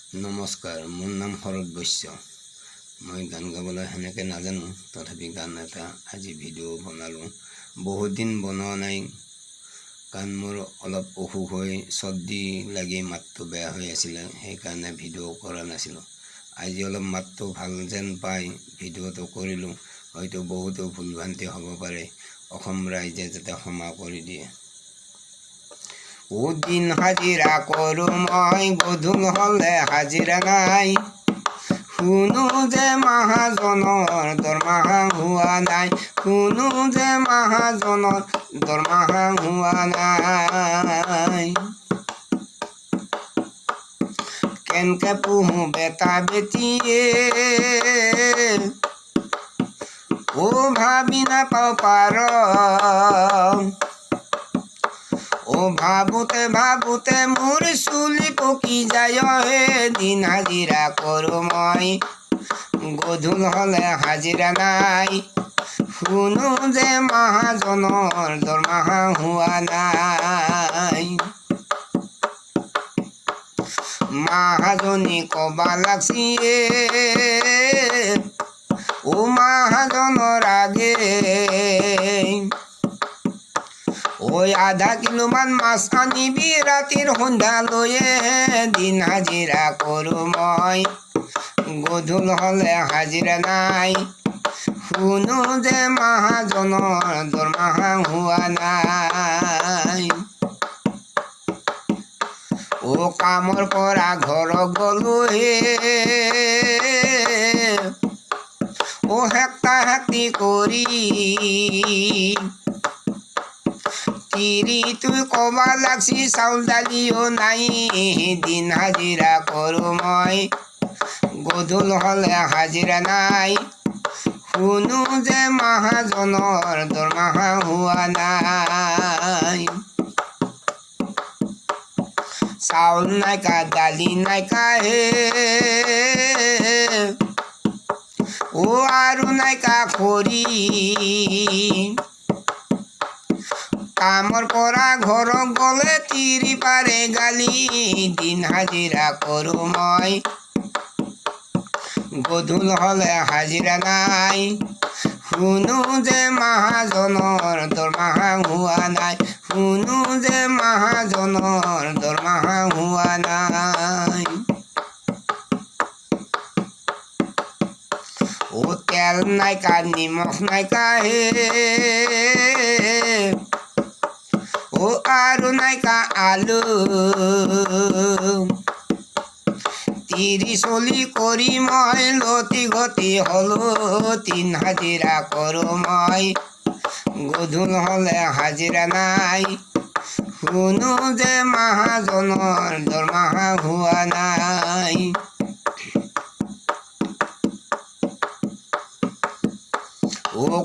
নমস্কাৰ, মোৰ নাম শৰৎ বৈশ্য। মই গান গাবলৈ সেনেকৈ নাজানো, তথাপি গান এটা আজি ভিডিঅ' বনালোঁ। বহুত দিন বনোৱা নাই, কাৰণ মোৰ অলপ অসুখ হৈ চৰ্দি লাগি মাতটো বেয়া হৈ আছিলে, সেইকাৰণে ভিডিঅ' কৰা নাছিলোঁ। আজি অলপ মাতটো ভাল যেন পাই ভিডিঅ'টো কৰিলোঁ। হয়তো বহুতো ভুলভ্ৰান্তি হ'ব পাৰে, অসম ৰাইজে যাতে ক্ষমা কৰি দিয়ে। দিন হাজিৰা কৰোঁ মই, গধূল হ'লে হাজিৰা নাই। শুনো যে মহাজনৰ দৰমহা হোৱা নাই, শুনো যে মহাজনৰ দৰমহা হোৱা নাই। কেনকে পুহো বেটা বেটিয়ে, ভাবি নাপাওঁ পাৰ। ভাবোতে ভাবোতে মোৰ চুলি পকি যায়। দিন হাজিৰা কৰোঁ মই, গধূল হ'লে হাজিৰা নাই। শুনো যে মহাজনৰ দৰমহা হোৱা নাই। মহাজনী কবা লাগছি মহাজনৰ আগে, আধা কিলোমান মাছ আনিবি ৰাতিৰ সন্ধ্যালৈয়ে। দিন হাজিৰা কৰোঁ মই, গধূল হ'লে হাজিৰা নাই। শুনো যে মহাজনৰ দৰমহা হোৱা নাই। কামৰ পৰা ঘৰ গ'লো হেক্তা হেক্তি কৰি, তুই কবা লাগছি চাউল দালিও নাই। দিন হাজিৰা কৰোঁ মই, গধূল হ'লে হাজিৰা নাই। শুনো যে মহাজনৰ দৰমহা হোৱা নাই। চাউল নাইকা দালি নাইকা আৰু নাইকা খৰি। কামৰ পৰা ঘৰ গ'লে তিৰি পাৰে গালি। দিন হাজিৰা কৰোঁ মই, গধূল হ'লে হাজিৰা নাই। শুনো যে মহাজনৰ দৰমহা হোৱা নাই, শুনো যে মহাজনৰ দৰমহা হোৱা নাই। তেল নাইকা নিমখ নাইকা আৰু নাইকা আলু। তিৰি চলি কৰি মই লতি গতি হ'লো। দিন হাজিৰা কৰোঁ মই, গধূল হ'লে হাজিৰা নাই। শুনো যে মহাজনৰ দৰমহা হোৱা নাই।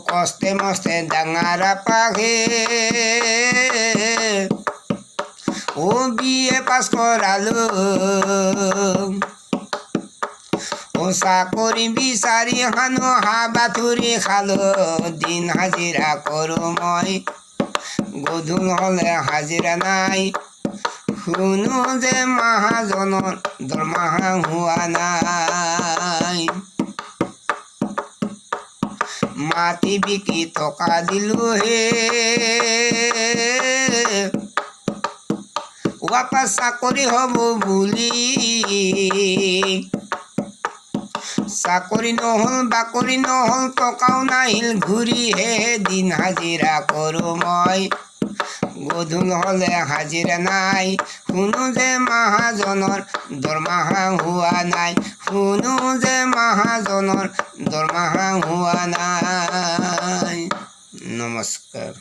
কষ্টে মষ্টে ডাঙৰ পাঘে BA পাছ কৰালো। চাকৰি বিচাৰি হানো হাবাথুৰি খালো। দিন হাজিৰা কৰোঁ মই, গধূল হ'লে হাজিৰা নাই। শুনো যে মহাজনৰ দৰমহা হোৱা নাই। মাটি বিকি টকা দিলো ৱাপাছ চাকৰি হ'ব বুলি। চাকৰি নহ'ল বাকৰি নহ'ল, টকাও নাহিল ঘূৰি দিন হাজিৰা কৰোঁ মই, গধূল হ'লে হাজিৰা নাই। শুনো যে মহাজনৰ দৰমহা হোৱা নাই, শুনো যে মহাজনৰ দৰমহা হোৱা নাই। নমস্কাৰ।